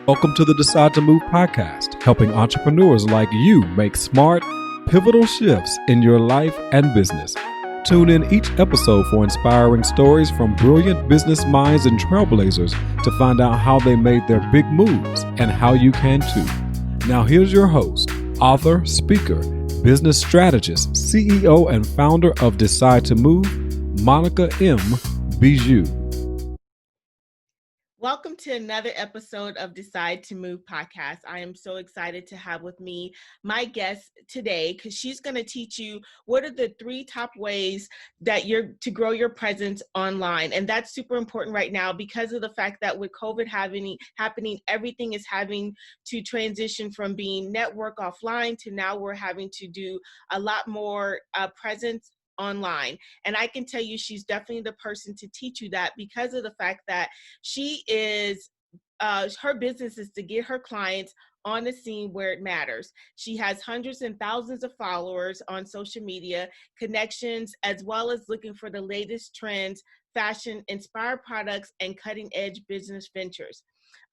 Welcome to the Decide to Move podcast, helping entrepreneurs like you make smart, pivotal shifts in your life and business. Tune in each episode for inspiring stories from brilliant business minds and trailblazers to find out how they made their big moves and how you can too. Now here's your host, author, speaker, business strategist, CEO, and founder of Decide to Move, Monica M. Bijou. Welcome to another episode of Decide to Move podcast. I am so excited to have with me my guest today because she's going to teach you what are the 3 top ways that you're to grow your presence online. And that's super important right now because of the fact that with COVID happening, everything is having to transition from being network offline to now we're having to do a lot more presence online. And I can tell you she's definitely the person to teach you that because of the fact that she is, her business is to get her clients on the scene where it matters. She has hundreds and thousands of followers on social media, connections, as well as looking for the latest trends, fashion, inspired products, and cutting edge business ventures.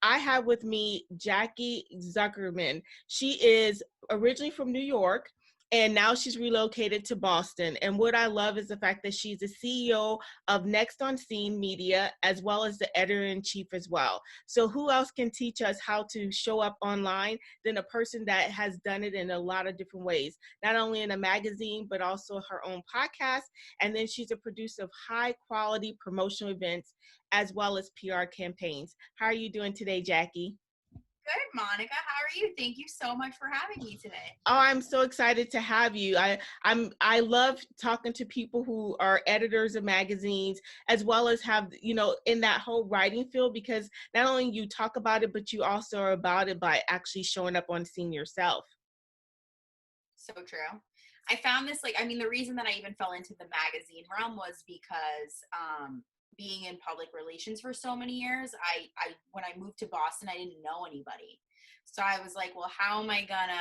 I have with me Jackie Zuckerman. She is originally from New York, and now she's relocated to Boston. And what I love is the fact that she's the CEO of NEXTonSCENE Media, as well as the editor-in-chief as well. So who else can teach us how to show up online than a person that has done it in a lot of different ways, not only in a magazine, but also her own podcast. And then she's a producer of high quality promotional events, as well as PR campaigns. How are you doing today, Jackie? Good, Monica. How are you? Thank you so much for having me today. Oh, I'm so excited to have you. I love talking to people who are editors of magazines, as well as have, in that whole writing field, because not only you talk about it, but you also are about it by actually showing up on scene yourself. So true. I found this, the reason that I even fell into the magazine realm was because being in public relations for so many years, I when I moved to Boston, I didn't know anybody. So I was like, well, how am I gonna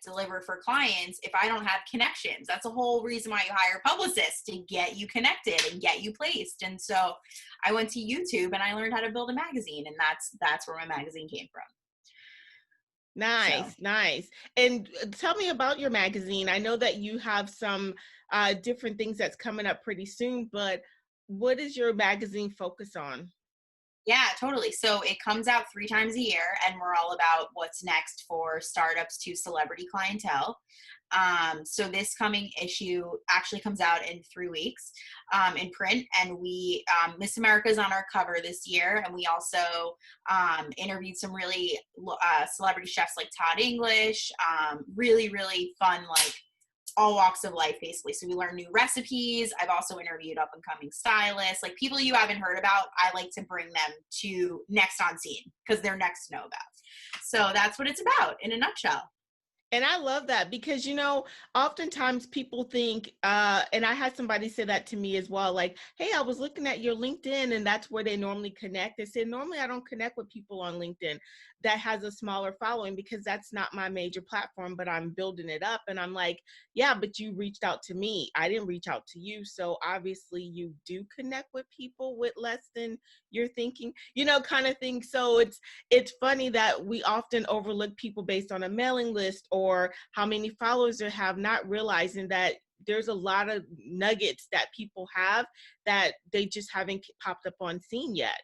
deliver for clients if I don't have connections? That's the whole reason why you hire publicists, to get you connected and get you placed. And so I went to YouTube and I learned how to build a magazine, and that's where my magazine came from. Nice. And tell me about your magazine. I know that you have some different things that's coming up pretty soon, but what is your magazine focus on? Yeah, totally. So it comes out 3 times a year, and we're all about what's next for startups to celebrity clientele. So this coming issue actually comes out in 3 weeks in print, and we Miss America's on our cover this year, and we also interviewed some really celebrity chefs like Todd English. Really, really fun, all walks of life, basically. So we learn new recipes. I've also interviewed up and coming stylists, like people you haven't heard about. I like to bring them to NEXTonSCENE because they're next to know about. So that's what it's about in a nutshell. And I love that because, oftentimes people think, and I had somebody say that to me as well, like, hey, I was looking at your LinkedIn and that's where they normally connect. They said, normally I don't connect with people on LinkedIn that has a smaller following because that's not my major platform, but I'm building it up. And I'm like, yeah, but you reached out to me. I didn't reach out to you. So obviously you do connect with people with less than you're thinking, kind of thing. So it's funny that we often overlook people based on a mailing list or how many followers they have, not realizing that there's a lot of nuggets that people have that they just haven't popped up on scene yet.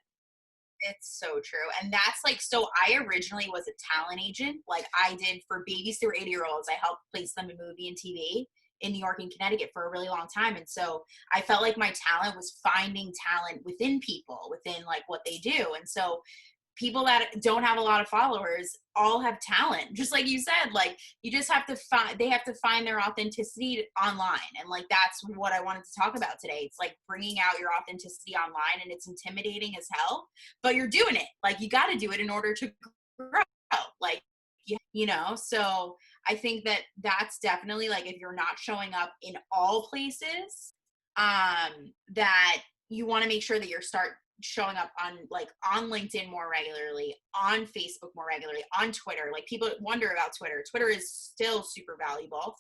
It's so true. And that's so I originally was a talent agent. I did for babies through 80-year-olds. I helped place them in movie and TV in New York and Connecticut for a really long time. And so I felt like my talent was finding talent within people, within what they do. And so people that don't have a lot of followers all have talent. Just like you said, you just have to they have to find their authenticity online. And that's what I wanted to talk about today. It's bringing out your authenticity online, and it's intimidating as hell, but you're doing it. You got to do it in order to grow. So I think that that's definitely if you're not showing up in all places, that you want to make sure that you're showing up on LinkedIn more regularly, on Facebook more regularly, on Twitter. People wonder about Twitter. Twitter is still super valuable.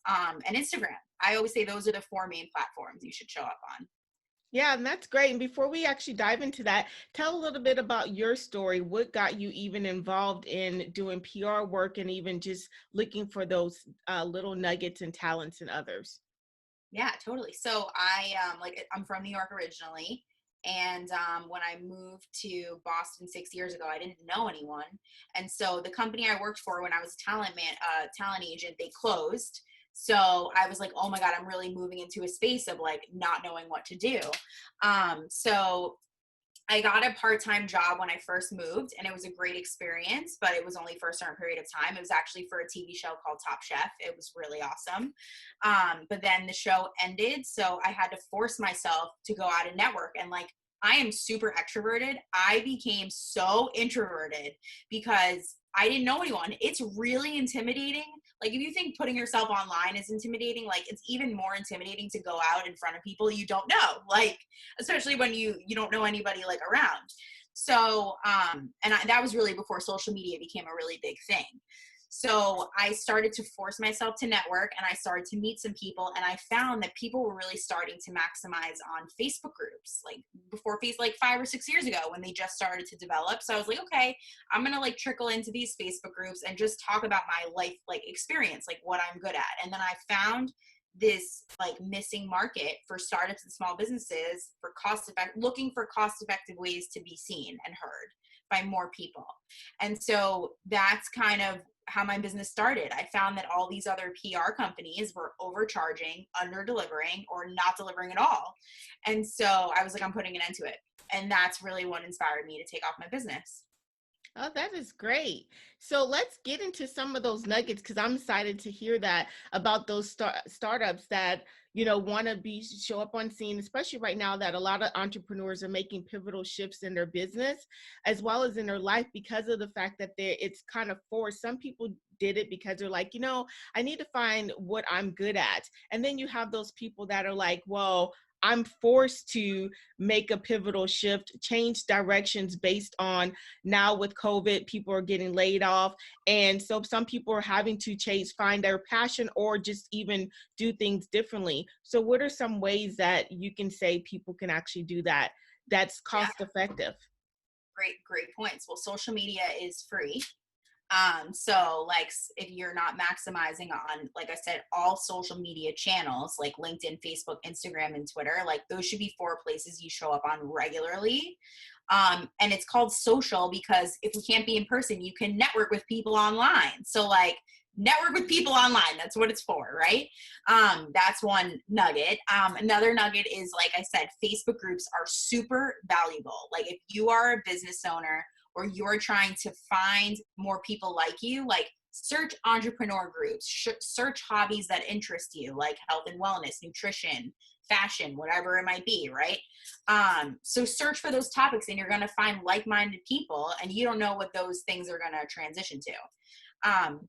And Instagram. I always say those are the 4 main platforms you should show up on. Yeah, and that's great. And before we actually dive into that, tell a little bit about your story. What got you even involved in doing PR work and even just looking for those little nuggets and talents in others? Yeah, totally. So I'm from New York originally, and when I moved to Boston 6 years ago, I didn't know anyone, and so the company I worked for when I was talent agent, they closed. So I was like, oh my god, I'm really moving into a space of like not knowing what to do. So I got a part-time job when I first moved, and it was a great experience, but it was only for a certain period of time. It was actually for a TV show called Top Chef. It was really awesome. But then the show ended, so I had to force myself to go out and network. And like, I am super extroverted. I became so introverted because I didn't know anyone. It's really intimidating. Like, if you think putting yourself online is intimidating, like it's even more intimidating to go out in front of people you don't know. Like, especially when you don't know anybody like around. So that was really before social media became a really big thing. So I started to force myself to network, and I started to meet some people, and I found that people were really starting to maximize on Facebook groups, like before like 5 or 6 years ago when they just started to develop. So I was like, okay, I'm gonna like trickle into these Facebook groups and just talk about my life like experience, like what I'm good at. And then I found this like missing market for startups and small businesses for looking for cost effective ways to be seen and heard by more people. And so that's kind of how my business started. I found that all these other PR companies were overcharging, under delivering, or not delivering at all. And so I was like, I'm putting an end to it. And that's really what inspired me to take off my business. Oh, that is great. So let's get into some of those nuggets because I'm excited to hear that about those startups that, want to show up on scene, especially right now that a lot of entrepreneurs are making pivotal shifts in their business as well as in their life because of the fact that it's kind of forced. Some people did it because they're like, I need to find what I'm good at. And then you have those people that are like, well, I'm forced to make a pivotal shift, change directions based on now with COVID, people are getting laid off. And so some people are having to find their passion or just even do things differently. So what are some ways that you can say people can actually do that that's Yeah, cost effective? great points. Well, social media is free. So like if you're not maximizing on, like I said, all social media channels like LinkedIn, Facebook, Instagram, and Twitter, like those should be 4 places you show up on regularly. And it's called social because if we can't be in person, you can network with people online. So like network with people online. That's what it's for, right? That's one nugget. Another nugget is, like I said, Facebook groups are super valuable. Like if you are a business owner or you're trying to find more people like you, like search entrepreneur groups, search hobbies that interest you, like health and wellness, nutrition, fashion, whatever it might be, right? So search for those topics and you're going to find like-minded people, and you don't know what those things are going to transition to.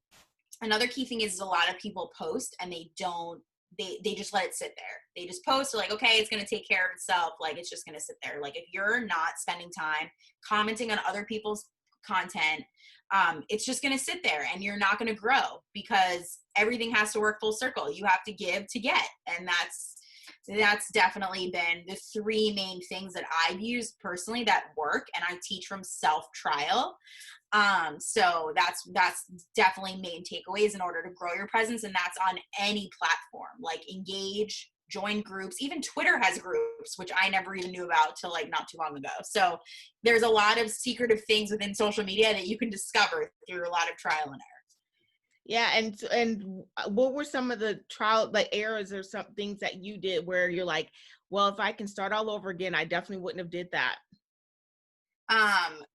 Another key thing is a lot of people post and they just let it sit there. They just post like, okay, it's going to take care of itself. Like it's just going to sit there. Like if you're not spending time commenting on other people's content, it's just going to sit there and you're not going to grow because everything has to work full circle. You have to give to get. And that's definitely been the 3 main things that I've used personally that work. And I teach from self-trial. So that's definitely main takeaways in order to grow your presence. And that's on any platform, like engage, join groups. Even Twitter has groups, which I never even knew about till like not too long ago. So there's a lot of secretive things within social media that you can discover through a lot of trial and error. Yeah, and what were some of the trial like errors or some things that you did where you're like, well, if I can start all over again, I definitely wouldn't have did that.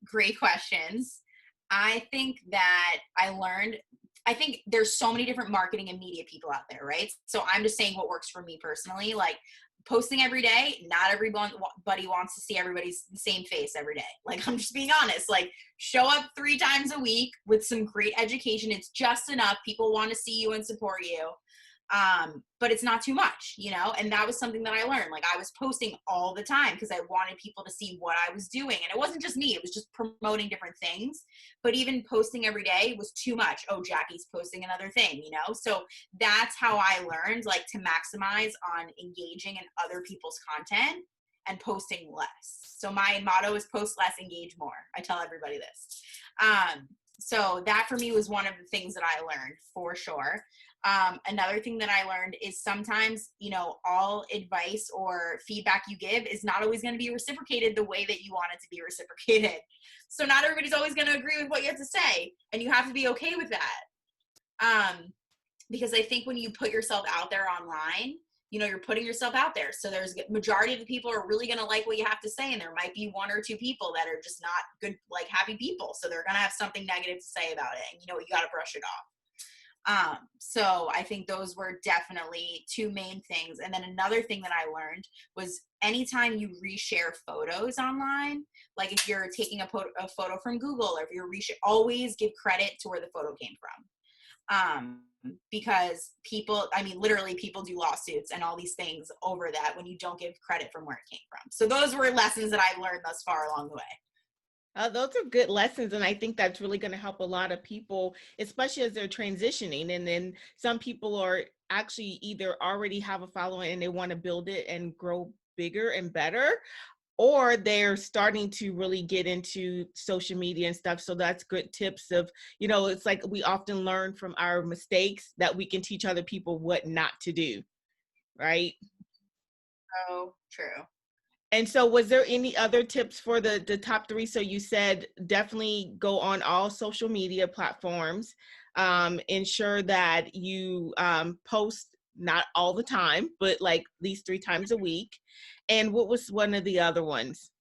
Great questions. I think that I think there's so many different marketing and media people out there, right? So I'm just saying what works for me personally. Like posting every day, not everybody wants to see everybody's same face every day. Like I'm just being honest. Like show up 3 times a week with some great education. It's just enough. People want to see you and support you. But it's not too much, and that was something that I learned. Like I was posting all the time because I wanted people to see what I was doing, and it wasn't just me, it was just promoting different things. But even posting every day was too much. Oh, Jackie's posting another thing, so that's how I learned like to maximize on engaging in other people's content and posting less. So my motto is post less, engage more. I tell everybody this. So that for me was one of the things that I learned for sure. Another thing that I learned is sometimes, you know, all advice or feedback you give is not always going to be reciprocated the way that you want it to be reciprocated. So not everybody's always going to agree with what you have to say, and you have to be okay with that. Because I think when you put yourself out there online, you know, you're putting yourself out there. So there's majority of the people are really going to like what you have to say. And there might be one or two people that are just not good, like happy people. So they're going to have something negative to say about it. And you know, you got to brush it off. So I think those were definitely two main things. And then another thing that I learned was anytime you reshare photos online, like if you're taking a photo from Google, or if you're always give credit to where the photo came from. Because people, I mean, literally people do lawsuits and all these things over that when you don't give credit from where it came from. So those were lessons that I've learned thus far along the way. Those are good lessons. And I think that's really going to help a lot of people, especially as they're transitioning. And then some people are actually either already have a following and they want to build it and grow bigger and better, or they're starting to really get into social media and stuff. So that's good tips of, you know, it's like we often learn from our mistakes that we can teach other people what not to do, right? So true. And so was there any other tips for the top three? So you said definitely go on all social media platforms, ensure that you post not all the time, but like at least 3 times a week. And what was one of the other ones?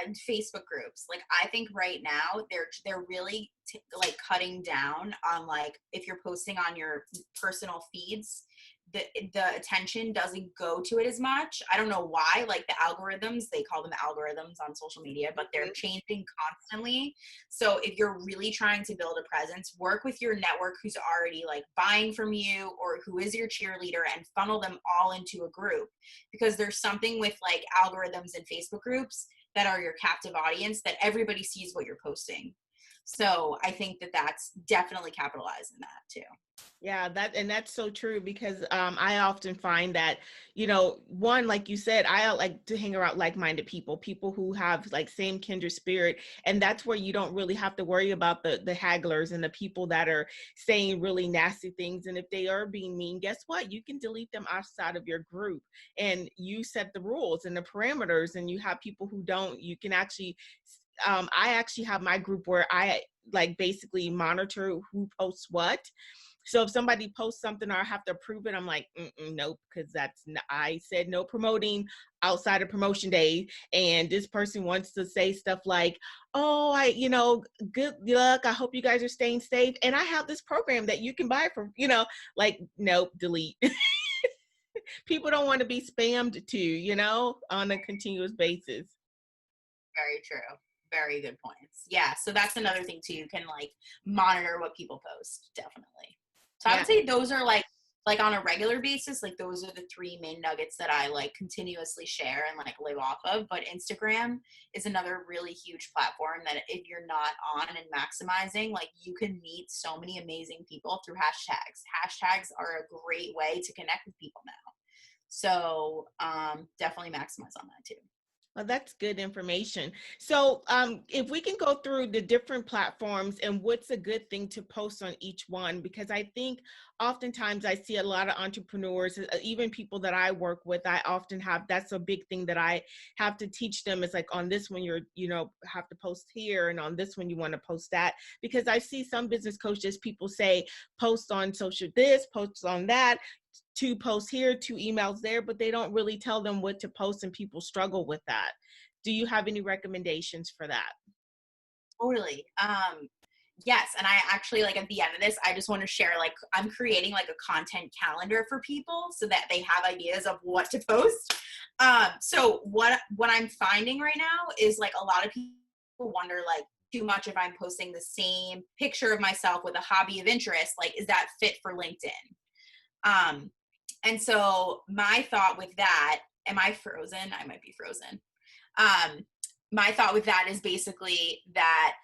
And Facebook groups, like I think right now they're really like cutting down on, like, if you're posting on your personal feeds, the attention doesn't go to it as much. I don't know why, like the algorithms, they call them algorithms on social media, but they're changing constantly. So if you're really trying to build a presence, work with your network who's already like buying from you or who is your cheerleader, and funnel them all into a group, because there's something with like algorithms and Facebook groups that are your captive audience, that everybody sees what you're posting. So I think that that's definitely capitalized in that too. Yeah, that's so true, because I often find that, you know, one, like you said, I like to hang around like-minded people who have like same kindred spirit, and that's where you don't really have to worry about the hagglers and the people that are saying really nasty things. And if they are being mean, guess what? You can delete them outside of your group, and you set the rules and the parameters, and you have people who don't. You can actually I actually have my group where I like basically monitor who posts what. So if somebody posts something or I have to approve it, I'm like, nope, because I said no promoting outside of promotion day. And this person wants to say stuff like, oh, good luck. I hope you guys are staying safe. And I have this program that you can buy for, like, nope, delete. People don't want to be spammed too, on a continuous basis. Very true. Very good points. Yeah. So that's another thing too. You can like monitor what people post. Definitely. So I would say those are like on a regular basis, like those are the 3 main nuggets that I like continuously share and like live off of. But Instagram is another really huge platform that if you're not on and maximizing, like you can meet so many amazing people through hashtags. Hashtags are a great way to connect with people now. So definitely maximize on that too. Well, that's good information. So if we can go through the different platforms and what's a good thing to post on each one, because I think oftentimes I see a lot of entrepreneurs, even people that I work with, I often that's a big thing that I have to teach them, is like on this one, have to post here, and on this one, you want to post that. Because I see some business coaches, people say, post on social this, post on that, 2 posts here, 2 emails there, but they don't really tell them what to post, and people struggle with that. Do you have any recommendations for that? Totally. Yes. And I actually, like at the end of this, I just want to share, like, I'm creating like a content calendar for people so that they have ideas of what to post. So what I'm finding right now is like a lot of people wonder like too much if I'm posting the same picture of myself with a hobby of interest, like, is that fit for LinkedIn? And so my thought with that, am I frozen? I might be frozen. My thought with that is basically that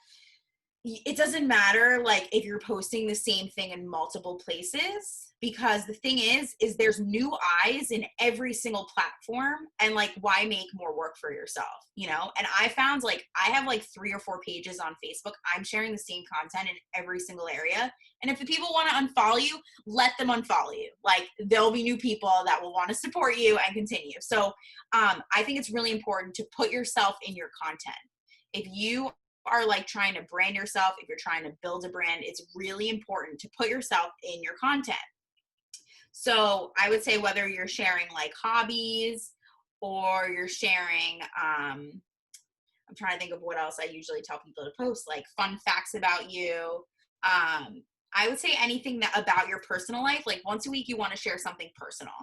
it doesn't matter like if you're posting the same thing in multiple places, because the thing is there's new eyes in every single platform, and like why make more work for yourself, you know? And I found like I have like 3 or 4 pages on Facebook. I'm sharing the same content in every single area, and if the people want to unfollow you, let them unfollow you. Like there'll be new people that will want to support you and continue. So I think it's really important to put yourself in your content. If you are like trying to brand yourself, if you're trying to build a brand, it's really important to put yourself in your content. So I would say whether you're sharing like hobbies or you're sharing, I'm trying to think of what else I usually tell people to post, like fun facts about you. I would say anything that about your personal life, like once a week, you want to share something personal,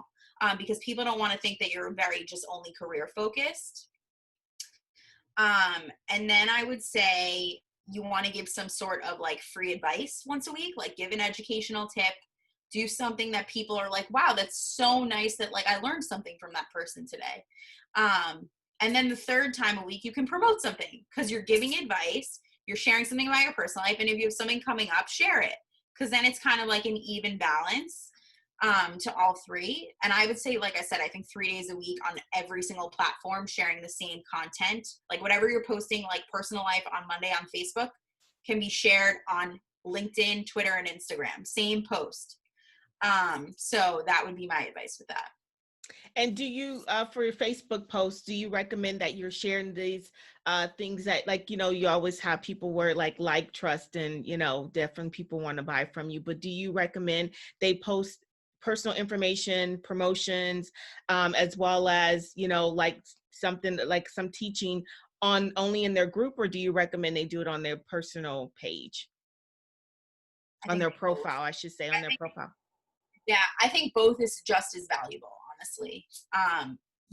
because people don't want to think that you're very just only career focused. And then I would say you want to give some sort of like free advice once a week, like give an educational tip, do something that people are like, wow, that's so nice that like I learned something from that person today. And then the third time a week, you can promote something because you're giving advice, you're sharing something about your personal life. And if you have something coming up, share it. Because then it's kind of like an even balance to all 3. And I would say, like I said, I think 3 days a week on every single platform, sharing the same content, like whatever you're posting, like personal life on Monday on Facebook can be shared on LinkedIn, Twitter, and Instagram, same post. So that would be my advice with that. And do you, for your Facebook posts, do you recommend that you're sharing these things that, like, you know, you always have people where like, trust, and, you know, different people want to buy from you, but do you recommend they post personal information, promotions, as well as, you know, like something like some teaching on only in their group, or do you recommend they do it on their personal page? On their profile, I should say, on their profile. Yeah, I think both is just as valuable, honestly.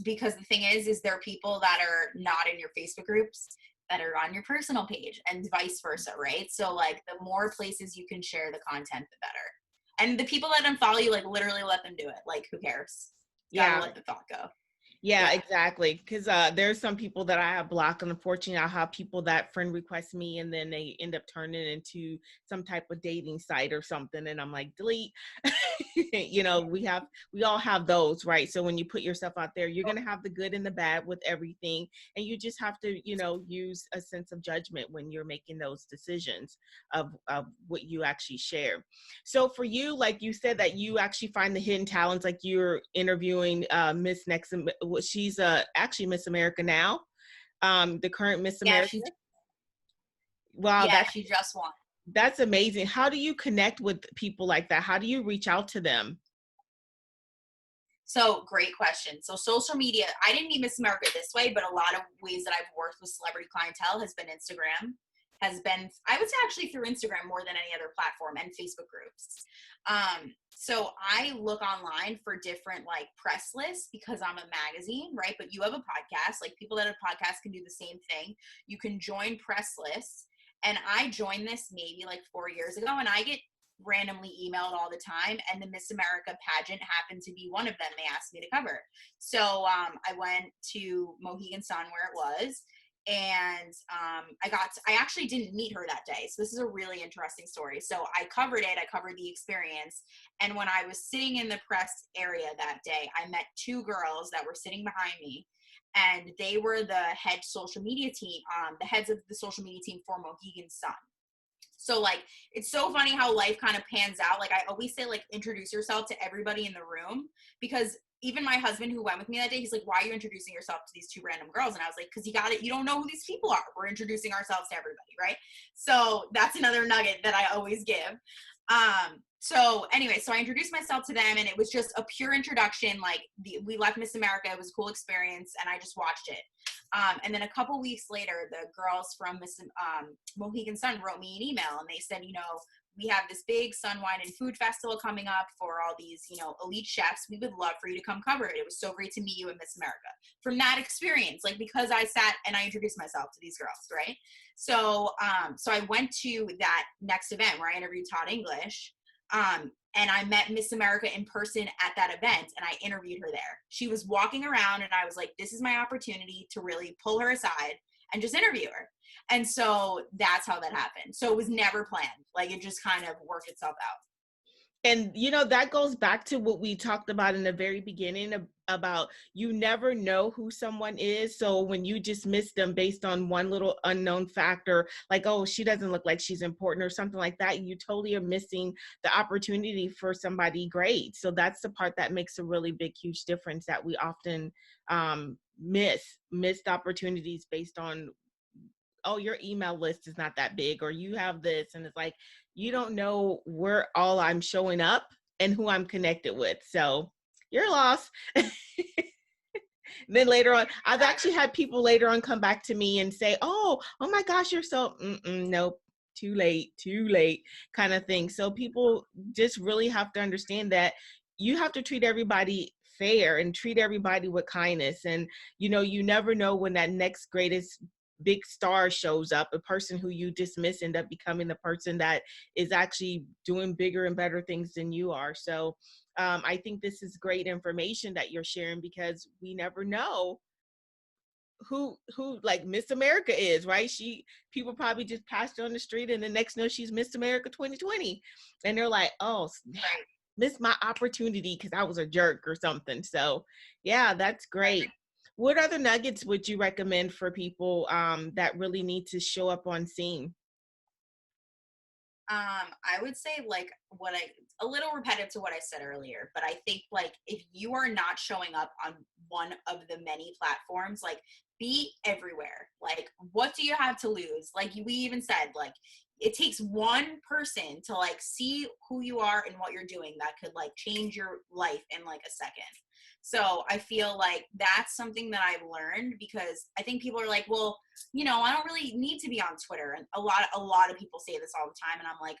Because the thing is there are people that are not in your Facebook groups that are on your personal page, and vice versa, right? So like the more places you can share the content, the better. And the people that unfollow you, like literally let them do it. Like who cares? You gotta let the thought go. Yeah, exactly. Because there's some people that I have blocked, and unfortunately, I have people that friend request me, and then they end up turning into some type of dating site or something, and I'm like, delete. You know, we all have those, right? So when you put yourself out there, you're gonna have the good and the bad with everything, and you just have to, you know, use a sense of judgment when you're making those decisions of what you actually share. So for you, like you said, that you actually find the hidden talents, like you're interviewing Miss Next. She's actually Miss America now, the current Miss America. Wow, she just won. That's amazing. How do you connect with people like that? How do you reach out to them? So great question. So social media, I didn't meet Miss America this way, but a lot of ways that I've worked with celebrity clientele has been Instagram, has been, I would say actually through Instagram more than any other platform, and Facebook groups. So I look online for different like press lists because I'm a magazine, right? But you have a podcast, like people that have podcasts can do the same thing. You can join press lists. And I joined this maybe like 4 years ago, and I get randomly emailed all the time, and the Miss America pageant happened to be one of them. They asked me to cover. So I went to Mohegan Sun where it was, and I actually didn't meet her that day. So this is a really interesting story. So I covered it, I covered the experience. And when I was sitting in the press area that day, I met 2 girls that were sitting behind me, and they were the head social media team, the heads of the social media team for Mohegan Sun. So like, it's so funny how life kind of pans out. Like I always say, like, introduce yourself to everybody in the room, because even my husband who went with me that day, he's like, why are you introducing yourself to these 2 random girls? And I was like, because you don't know who these people are. We're introducing ourselves to everybody, right? So that's another nugget that I always give. So anyway, so I introduced myself to them, and it was just a pure introduction. Like we left Miss America. It was a cool experience, and I just watched it. And then a couple weeks later, the girls from Miss Mohegan Sun wrote me an email, and they said, you know, we have this big Sun Wine and Food Festival coming up for all these, you know, elite chefs. We would love for you to come cover it. It was so great to meet you in Miss America. From that experience, like, because I sat and I introduced myself to these girls, right? So, so I went to that next event where I interviewed Todd English. And I met Miss America in person at that event, and I interviewed her there. She was walking around, and I was like, this is my opportunity to really pull her aside and just interview her. And so that's how that happened. So it was never planned. Like it just kind of worked itself out. And, that goes back to what we talked about in the very beginning about you never know who someone is. So when you dismiss them based on one little unknown factor, like, oh, she doesn't look like she's important or something like that, you totally are missing the opportunity for somebody great. So that's the part that makes a really big, huge difference that we often missed opportunities based on, oh, your email list is not that big, or you have this. And it's like, you don't know where all I'm showing up and who I'm connected with. So you're lost. Then later on, I've actually had people later on come back to me and say, oh my gosh, you're so, nope, too late kind of thing. So people just really have to understand that you have to treat everybody fair and treat everybody with kindness. And, you never know when that next greatest big star shows up, a person who you dismiss end up becoming the person that is actually doing bigger and better things than you are. So I think this is great information that you're sharing, because we never know who like Miss America is, right? People probably just passed her on the street and the next know she's Miss America 2020. And they're like, oh, snap, missed my opportunity because I was a jerk or something. So yeah, that's great. What other nuggets would you recommend for people that really need to show up on scene? I would say like a little repetitive to what I said earlier, but I think like if you are not showing up on one of the many platforms, like be everywhere. Like what do you have to lose? Like we even said, like it takes one person to like see who you are and what you're doing that could like change your life in like a second. So I feel like that's something that I've learned, because I think people are like, well, I don't really need to be on Twitter. And a lot of people say this all the time. And I'm like,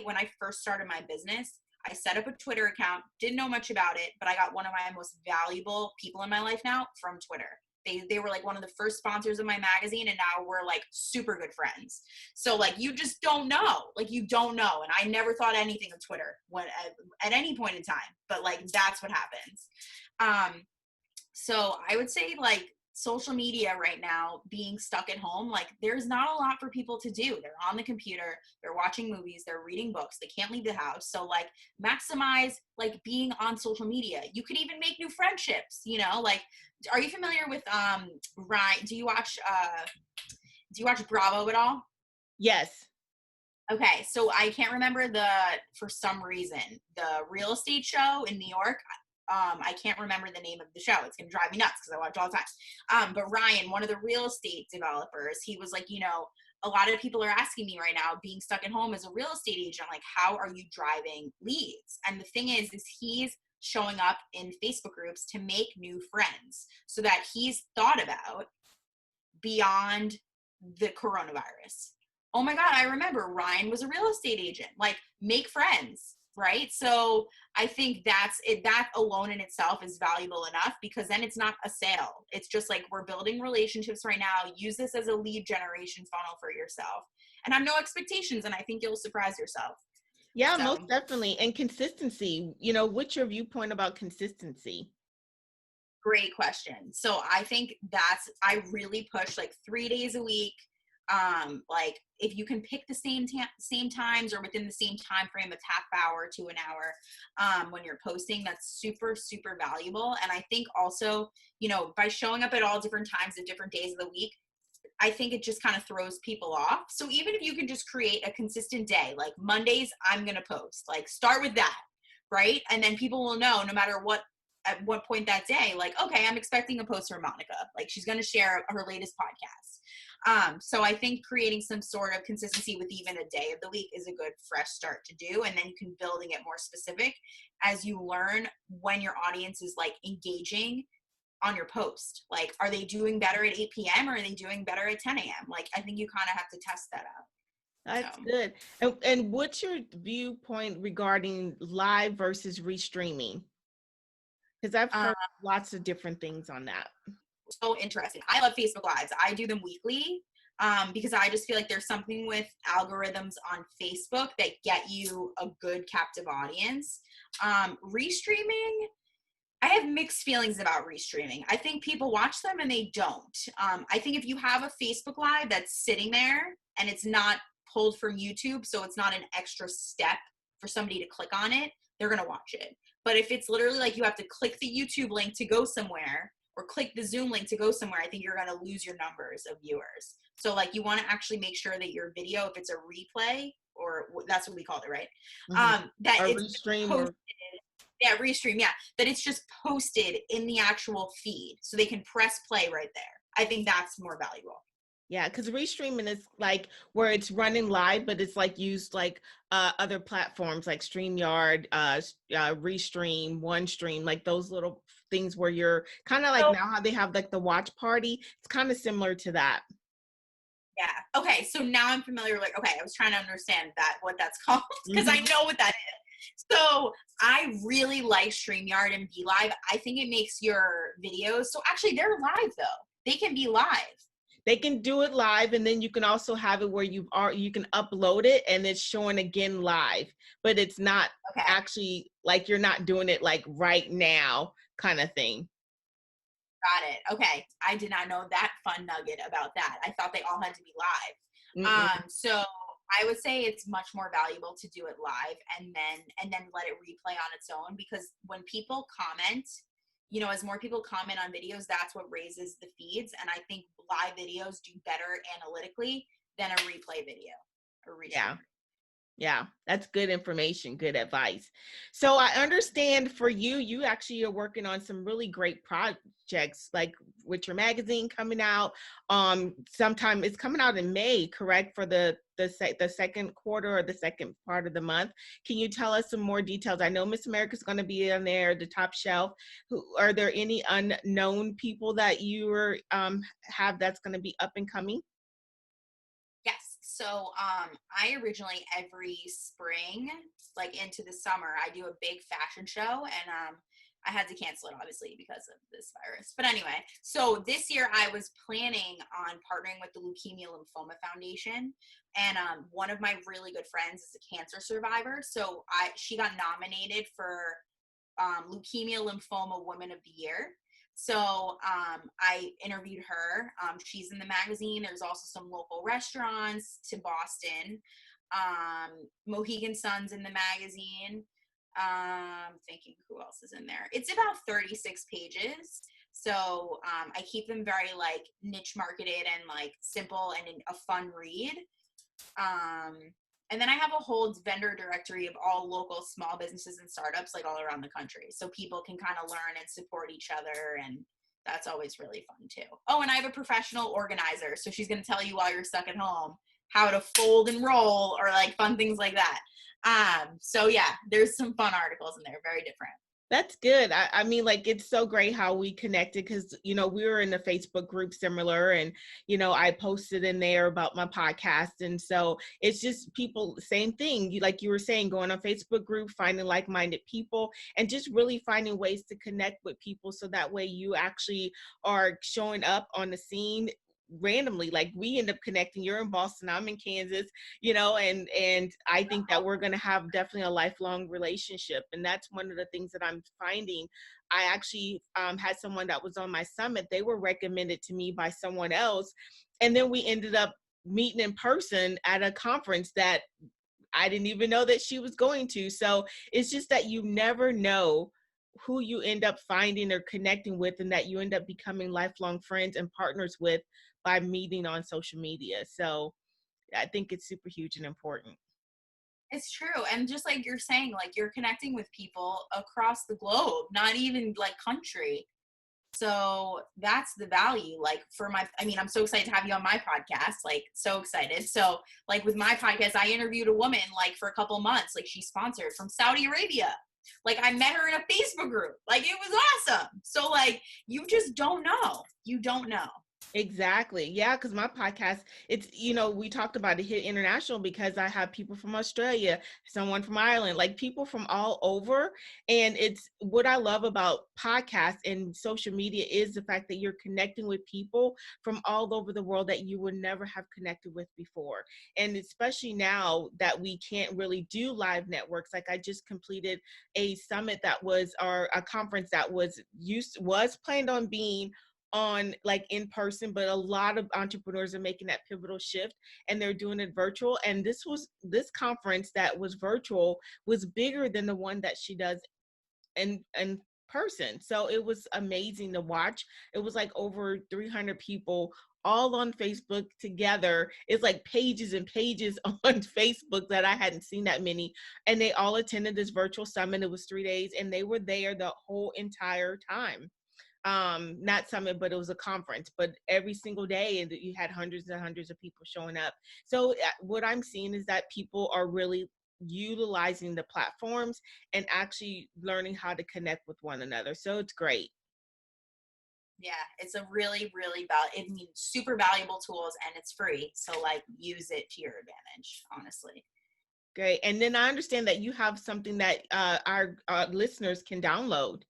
when I first started my business, I set up a Twitter account, didn't know much about it, but I got one of my most valuable people in my life now from Twitter. They were like one of the first sponsors of my magazine, and now we're like super good friends. So like you just don't know, like you don't know. And I never thought anything of Twitter at any point in time, but like that's what happens. So I would say like social media right now, being stuck at home, like there's not a lot for people to do. They're on the computer, they're watching movies, they're reading books, they can't leave the house. So like maximize like being on social media. You could even make new friendships, like, are you familiar with Ryan? Do you watch Bravo at all? Yes. Okay, so I can't remember for some reason, the real estate show in New York. I can't remember the name of the show. It's going to drive me nuts because I watch all the time. But Ryan, one of the real estate developers, he was like, a lot of people are asking me right now, being stuck at home as a real estate agent, like, how are you driving leads? And the thing is he's showing up in Facebook groups to make new friends, so that he's thought about beyond the coronavirus. Oh my God, I remember Ryan was a real estate agent. Like, make friends. Right. So I think that alone in itself is valuable enough, because then it's not a sale. It's just like, we're building relationships right now. Use this as a lead generation funnel for yourself, and have no expectations. And I think you'll surprise yourself. Yeah, so. Most definitely. And consistency, what's your viewpoint about consistency? Great question. So I think I really push like 3 days a week. Like if you can pick the same times or within the same time frame of half hour to an hour, when you're posting, that's super, super valuable. And I think also, by showing up at all different times at different days of the week, I think it just kind of throws people off. So even if you can just create a consistent day, like Mondays, I'm going to post, like start with that. Right. And then people will know, no matter at what point that day, like, okay, I'm expecting a post from Monica. Like, she's going to share her latest podcast. So I think creating some sort of consistency with even a day of the week is a good fresh start to do. And then you can building it more specific as you learn when your audience is like engaging on your post. Like, are they doing better at 8 p.m. or are they doing better at 10 a.m.? Like, I think you kind of have to test that out. That's good. And what's your viewpoint regarding live versus restreaming? Because I've heard lots of different things on that. So interesting. I love Facebook Lives. I do them weekly because I just feel like there's something with algorithms on Facebook that get you a good captive audience. Restreaming, I have mixed feelings about restreaming. I think people watch them and they don't. I think if you have a Facebook Live that's sitting there and it's not pulled from YouTube, so it's not an extra step for somebody to click on it, they're going to watch it. But if it's literally like you have to click the YouTube link to go somewhere or click the Zoom link to go somewhere, I think you're going to lose your numbers of viewers. So like you want to actually make sure that your video, if it's a replay, or that's what we called it, right? That Or it's restream posted. Yeah, restream. Yeah, that it's just posted in the actual feed, so they can press play right there. I think that's more valuable. Yeah, because restreaming is like where it's running live, but it's like used like other platforms like StreamYard, Restream, OneStream, like those little things where you're kind of like now how they have like the watch party. It's kind of similar to that. Yeah. Okay. So now I'm familiar. Like, okay, I was trying to understand what that's called because I know what that is. So I really like StreamYard and BeLive. I think it makes your videos. So actually, they're live though. They can be live. They can do it live, and then you can also have it where you can upload it and it's showing again live, but it's not actually like you're not doing it like right now kind of thing. Got it. Okay. I did not know that fun nugget about that. I thought they all had to be live. So I would say it's much more valuable to do it live and then let it replay on its own, because when people comment, you know, as more people comment on videos, that's what raises the feeds. And I think live videos do better analytically than a replay video or restream. Yeah, that's good information, good advice. So I understand for you actually are working on some really great projects, like with your magazine coming out. Sometime it's coming out in May, correct? For the second quarter or the second part of the month. Can you tell us some more details? I know Miss America's going to be on there, the top shelf. Are there any unknown people that you have that's going to be up and coming? Yes. So I originally every spring, like into the summer, I do a big fashion show, and I had to cancel it obviously because of this virus. But anyway, so this year I was planning on partnering with the Leukemia Lymphoma Foundation, and one of my really good friends is a cancer survivor. So she got nominated for Leukemia Lymphoma Woman of the Year. So I interviewed her. She's in the magazine. There's also some local restaurants to Boston. Mohegan Sun's in the magazine. Thinking who else is in there. It's about 36 pages. So I keep them very like niche marketed and like simple and a fun read. And then I have a whole vendor directory of all local small businesses and startups like all around the country. So people can kind of learn and support each other. And that's always really fun too. Oh, and I have a professional organizer. So she's going to tell you while you're stuck at home how to fold and roll or like fun things like that. So yeah, there's some fun articles in there. Very different. That's good. I mean, like, it's so great how we connected because, you know, we were in the Facebook group similar and, you know, I posted in there about my podcast. And so it's just people, same thing. Like you were saying, going on Facebook group, finding like-minded people and just really finding ways to connect with people. So that way you actually are showing up on the scene randomly. Like we end up connecting. You're in Boston, I'm in Kansas, you know, and I think that we're going to have definitely a lifelong relationship. And that's one of the things that I'm finding. I actually had someone that was on my summit. They were recommended to me by someone else. And then we ended up meeting in person at a conference that I didn't even know that she was going to. So it's just that you never know who you end up finding or connecting with, and that you end up becoming lifelong friends and partners with by meeting on social media. So I think it's super huge and important. It's true. And just like you're saying, like you're connecting with people across the globe, not even like country. So that's the value. Like I'm so excited to have you on my podcast, like so excited. So like with my podcast, I interviewed a woman like for a couple of months, like she's sponsored from Saudi Arabia. Like I met her in a Facebook group. Like it was awesome. So like, you just don't know. You don't know. Exactly. Yeah, because my podcast, it's, we talked about it hit international because I have people from Australia, someone from Ireland, like people from all over. And it's what I love about podcasts and social media is the fact that you're connecting with people from all over the world that you would never have connected with before. And especially now that we can't really do live networks, like I just completed a summit that was, or a conference that was planned on being on like in person, but a lot of entrepreneurs are making that pivotal shift and they're doing it virtual. And this conference that was virtual was bigger than the one that she does in person. So it was amazing to watch. It was like over 300 people all on Facebook together. It's like pages and pages on Facebook that I hadn't seen that many. And they all attended this virtual summit. It was 3 days and they were there the whole entire time. Not summit, but it was a conference, but every single day, and you had hundreds and hundreds of people showing up. So what I'm seeing is that people are really utilizing the platforms and actually learning how to connect with one another. So it's great. Yeah, it's a really, really super valuable tools, and it's free. So like use it to your advantage, honestly. Great. And then I understand that you have something that our listeners can download.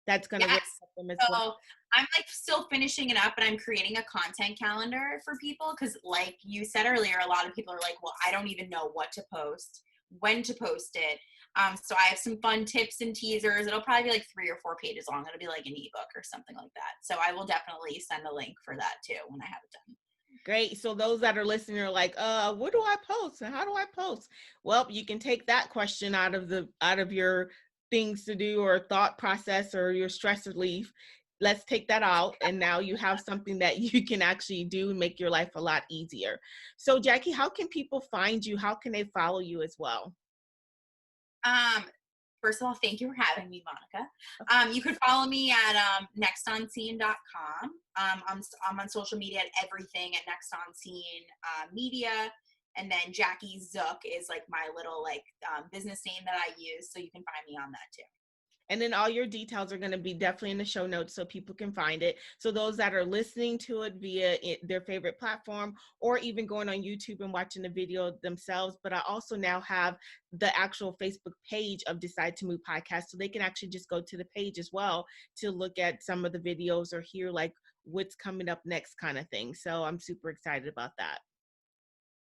That's going to Yes. help them as so well. I'm like still finishing it up, and I'm creating a content calendar for people because, like you said earlier, a lot of people are like, well, I don't even know what to post, when to post it. So I have some fun tips and teasers. It'll probably be like 3 or 4 pages long. It'll be like an ebook or something like that. So I will definitely send a link for that too when I have it done. Great. So those that are listening are like, what do I post and how do I post? Well, you can take that question out of your things to do or thought process or your stress relief. Let's take that out. And now you have something that you can actually do and make your life a lot easier. So Jackie, how can people find you? How can they follow you as well? First of all, thank you for having me, Monica. You could follow me at nextonscene.com. I'm on social media at everything at NextOnScene Media. And then Jackie Zook is like my little business name that I use. So you can find me on that too. And then all your details are going to be definitely in the show notes so people can find it. So those that are listening to it via their favorite platform or even going on YouTube and watching the video themselves. But I also now have the actual Facebook page of Decide to Move podcast. So they can actually just go to the page as well to look at some of the videos or hear like what's coming up next kind of thing. So I'm super excited about that.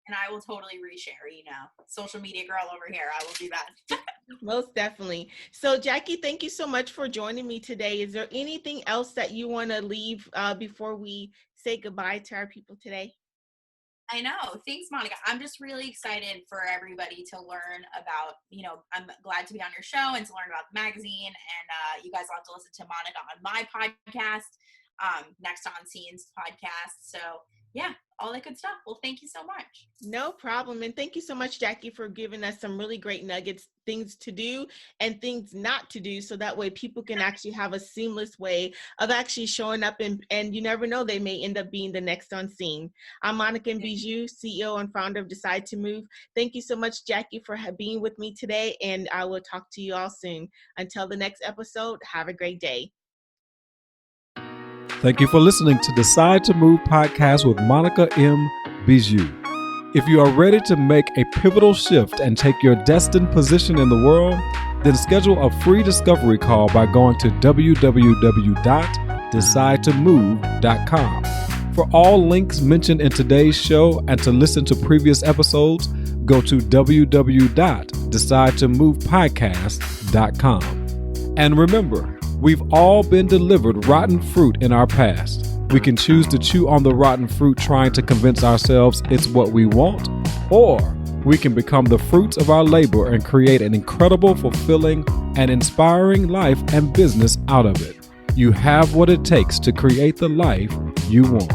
And I will totally reshare, social media girl over here. I will do that. Most definitely. So Jackie, thank you so much for joining me today. Is there anything else that you want to leave before we say goodbye to our people today? I know. Thanks, Monica. I'm just really excited for everybody to learn about, I'm glad to be on your show and to learn about the magazine. And you guys will have to listen to Monica on my podcast, Next On Scenes podcast. So yeah, all that good stuff. Well, thank you so much. No problem. And thank you so much, Jackie, for giving us some really great nuggets, things to do and things not to do. So that way people can actually have a seamless way of actually showing up and you never know, they may end up being the next on scene. I'm Monica Bijou, CEO and founder of Decide to Move. Thank you so much, Jackie, for being with me today. And I will talk to you all soon. Until the next episode, have a great day. Thank you for listening to Decide to Move podcast with Monica M. Bijou. If you are ready to make a pivotal shift and take your destined position in the world, then schedule a free discovery call by going to www.decidetomove.com. For all links mentioned in today's show and to listen to previous episodes, go to www.decidetomuvepodcast.com. And remember, we've all been delivered rotten fruit in our past. We can choose to chew on the rotten fruit trying to convince ourselves it's what we want, or we can become the fruits of our labor and create an incredible, fulfilling, and inspiring life and business out of it. You have what it takes to create the life you want.